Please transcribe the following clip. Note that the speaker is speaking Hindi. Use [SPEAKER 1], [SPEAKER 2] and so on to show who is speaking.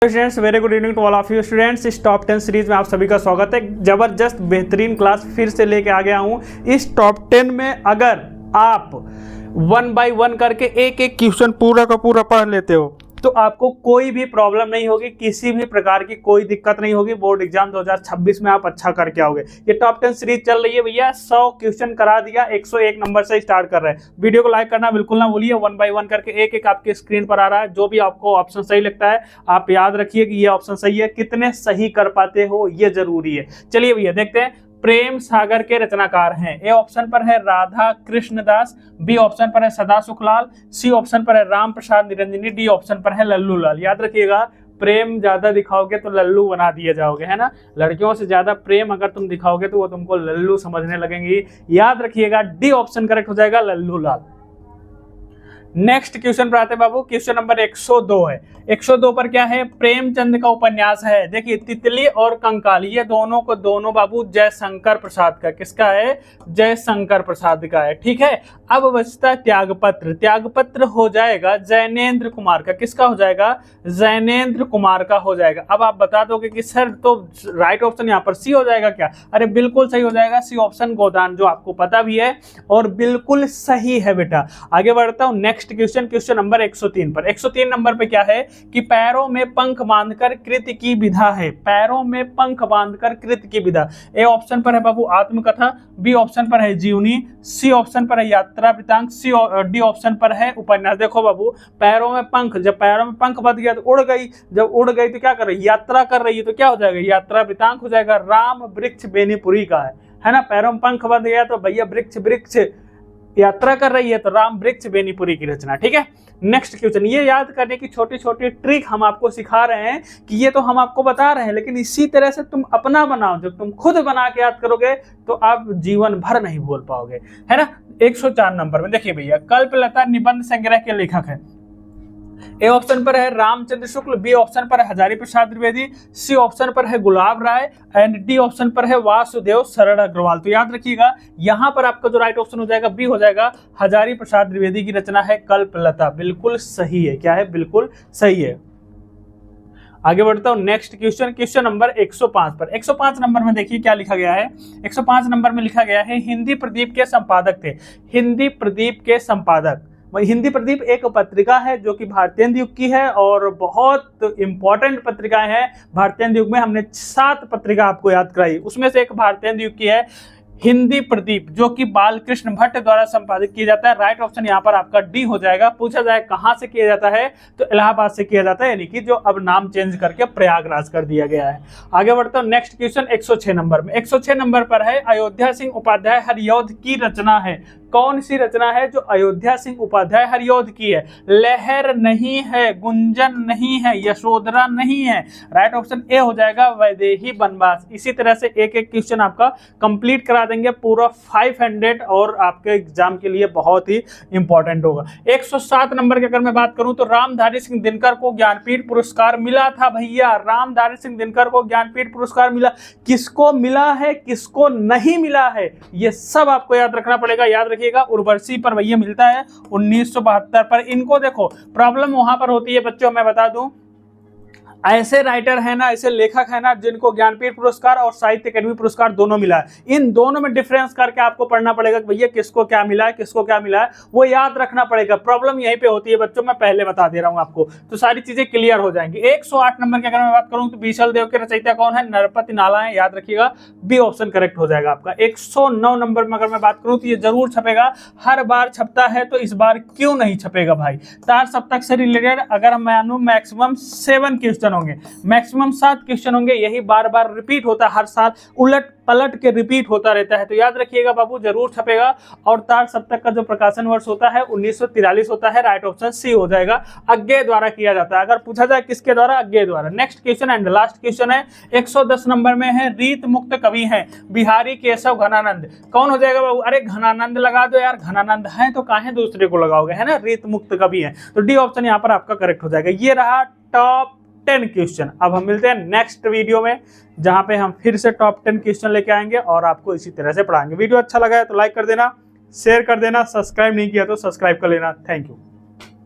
[SPEAKER 1] Students very good evening to all of you students. इस टॉप 10 सीरीज में आप सभी का स्वागत है। जबरदस्त बेहतरीन क्लास फिर से लेके आ गया हूं। इस टॉप 10 में अगर आप 1 बाय 1 करके एक एक क्वेश्चन पूरा का पूरा पढ़ लेते हो तो आपको कोई भी प्रॉब्लम नहीं होगी, किसी भी प्रकार की कोई दिक्कत नहीं होगी। बोर्ड एग्जाम 2026 में आप अच्छा करके आओगे। ये टॉप 10 सीरीज चल रही है भैया, 100 क्वेश्चन करा दिया, 101 नंबर से स्टार्ट कर रहे हैं। वीडियो को लाइक करना बिल्कुल ना भूलिए। 1 बाय 1 करके एक एक आपके स्क्रीन पर आ रहा है। जो भी आपको ऑप्शन सही लगता है आप याद रखिए कि ये ऑप्शन सही है। कितने सही कर पाते हो ये जरूरी है। चलिए भैया देखते हैं। प्रेम सागर के रचनाकार हैं। ए ऑप्शन पर है राधा कृष्णदास, बी ऑप्शन पर है सदा सुखलाल, सी ऑप्शन पर है राम प्रसाद निरंजनी, डी ऑप्शन पर है लल्लू लाल। याद रखिएगा, प्रेम ज्यादा दिखाओगे तो लल्लू बना दिए जाओगे, है ना। लड़कियों से ज्यादा प्रेम अगर तुम दिखाओगे तो वो तुमको लल्लू समझने लगेंगी। याद रखिएगा, डी ऑप्शन करेक्ट हो जाएगा, लल्लू लाल। नेक्स्ट क्वेश्चन पर आते हैं बाबू। क्वेश्चन नंबर 102 है। 102 पर क्या है? प्रेमचंद का उपन्यास है। देखिए, तितली और कंकाल ये दोनों बाबू जयशंकर प्रसाद का, किसका है? जयशंकर प्रसाद का है। ठीक है। अब बचता त्यागपत्र। त्यागपत्र हो जाएगा जैनेन्द्र कुमार का। किसका हो जाएगा? जैनेन्द्र कुमार का हो जाएगा। अब आप बता दोगे कि सर तो राइट ऑप्शन यहाँ पर सी हो जाएगा क्या? अरे बिल्कुल सही हो जाएगा, सी ऑप्शन गोदान, जो आपको पता भी है और बिल्कुल सही है बेटा। आगे बढ़ता हूँ। नेक्स्ट क्वेश्चन नंबर 103 पर। 103 नंबर पे क्या है कि पैरों में पंख बांधकर कृति की विधा है। पैरों में पंख बांधकर कृति की विधा। ए ऑप्शन पर है बाबू आत्मकथा, बी ऑप्शन पर है जीवनी, सी ऑप्शन पर है यात्रा वृतांत, डी ऑप्शन पर है उपन्यास। देखो बाबू, पैरों में पंख, जब पैरों में पंख बंध गया तो उड़ गई, जब उड़ गई तो क्या कर रही? यात्रा कर रही है, तो क्या हो जाएगा? यात्रा वृतांत हो जाएगा। राम वृक्ष बेनीपुरी का है ना। पैरों में पंख बंध गया तो भैया वृक्ष यात्रा कर रही है तो राम वृक्ष बेनीपुरी की रचना। ठीक है। नेक्स्ट क्वेश्चन, ये याद करने की छोटी छोटी ट्रिक हम आपको सिखा रहे हैं कि ये तो हम आपको बता रहे हैं, लेकिन इसी तरह से तुम अपना बनाओ। जब तुम खुद बना के याद करोगे तो आप जीवन भर नहीं भूल पाओगे, है ना। 104 नंबर में देखिए भैया, कल्पलता निबंध संग्रह के लेखक है। ए ऑप्शन पर है रामचंद्र शुक्ल, बी ऑप्शन पर है हजारी प्रसाद द्विवेदी, सी ऑप्शन पर है गुलाब राय एंड डी ऑप्शन पर है वासुदेव शरण अग्रवाल। तो याद रखिएगा, यहां पर आपका जो राइट ऑप्शन हो जाएगा बी हो जाएगा। हजारी प्रसाद द्विवेदी की रचना है कल्पलता। बिल्कुल सही है। क्या है? बिल्कुल सही है। आगे बढ़ता हूं। नेक्स्ट क्वेश्चन नंबर 105 पर। 105 नंबर में देखिए क्या लिखा गया है। 105 नंबर में लिखा गया है, हिंदी प्रदीप के संपादक थे। हिंदी प्रदीप के संपादक, हिंदी प्रदीप एक पत्रिका है जो कि भारतीय युग की है और बहुत इंपॉर्टेंट पत्रिकाएं हैं। भारतीय युग में हमने 7 पत्रिका आपको याद कराई, उसमें से एक भारतीय युग की है हिंदी प्रदीप, जो कि बालकृष्ण भट्ट द्वारा संपादित किया जाता है। राइट ऑप्शन यहाँ पर आपका डी हो जाएगा। पूछा जाए कहाँ से किया जाता है तो इलाहाबाद से किया जाता है, यानी कि जो अब नाम चेंज करके प्रयागराज कर दिया गया है। आगे बढ़ता हूँ। नेक्स्ट क्वेश्चन 106 नंबर में। 106 नंबर पर है, अयोध्या सिंह उपाध्याय हरिऔध की रचना है। कौन सी रचना है जो अयोध्या सिंह उपाध्याय हरिऔध की है? लहर नहीं है, गुंजन नहीं है, यशोधरा नहीं है। राइट ऑप्शन ए हो जाएगा, वैदेही वनवास। इसी तरह से एक एक क्वेश्चन आपका कंप्लीट करा देंगे पूरा 500 और आपके एग्जाम के लिए बहुत ही इंपॉर्टेंट होगा। 107 नंबर की अगर मैं बात करूं तो रामधारी सिंह दिनकर को ज्ञानपीठ पुरस्कार मिला था भैया। रामधारी सिंह दिनकर को ज्ञानपीठ पुरस्कार मिला। किसको मिला है, किसको नहीं मिला है, ये सब आपको याद रखना पड़ेगा। याद रखिएगा, उर्वशी पर भैया मिलता है 1972 पर। इनको देखो, प्रॉब्लम वहां पर होती है बच्चों, मैं बता दूं, ऐसे राइटर है ना, ऐसे लेखक है ना जिनको ज्ञानपीठ पुरस्कार और साहित्य अकादमी पुरस्कार दोनों मिला है। इन दोनों में डिफरेंस करके आपको पढ़ना पड़ेगा कि भैया किसको क्या मिला है, किसको क्या मिला है, वो याद रखना पड़ेगा। प्रॉब्लम यहीं पे होती है बच्चों, मैं पहले बता दे रहा हूं आपको, तो सारी चीजें क्लियर हो जाएंगी। 108 नंबर की अगर मैं बात करूं तो बीसल देव के रचयिता कौन है? नरपति नालायण। याद रखिएगा, बी ऑप्शन करेक्ट हो जाएगा आपका। 109 नंबर में अगर मैं बात करूं तो ये जरूर छपेगा, हर बार छपता है, तो इस बार क्यों नहीं छपेगा भाई? तार सप्तक से रिलेटेड अगर हम मानूं मैक्सिमम 7 क्वेश्चन होंगे, मैक्सिमम 7 क्वेश्चन होंगे। यही बार बार रिपीट होता है, हर साल उलट पलट के रिपीट होता रहता है, तो याद रखिएगा बाबू, जरूर छपेगा। और तार सप्तक का जो प्रकाशन वर्ष होता है 1943 होता है। राइट ऑप्शन सी हो जाएगा। अज्ञे द्वारा किया जाता है। अगर पूछा जाए किसके द्वारा? अज्ञे द्वारा। Next question and last question है 110 नंबर में है, रीत मुक्त कवि है बिहारी केशव घनानंद। कौन हो जाएगा बाबू? अरे घनानंद लगा दो यार, घनानंद है तो काहे दूसरे को लगाओगे, है ना। रीत मुक्त कवि है, तो डी ऑप्शन यहाँ पर आपका करेक्ट हो जाएगा। ये रहा टॉप 10 क्वेश्चन। अब हम मिलते हैं नेक्स्ट वीडियो में, जहां पे हम फिर से टॉप 10 क्वेश्चन लेके आएंगे और आपको इसी तरह से पढ़ाएंगे। वीडियो अच्छा लगा है तो लाइक कर देना, शेयर कर देना, सब्सक्राइब नहीं किया तो सब्सक्राइब कर लेना। Thank you.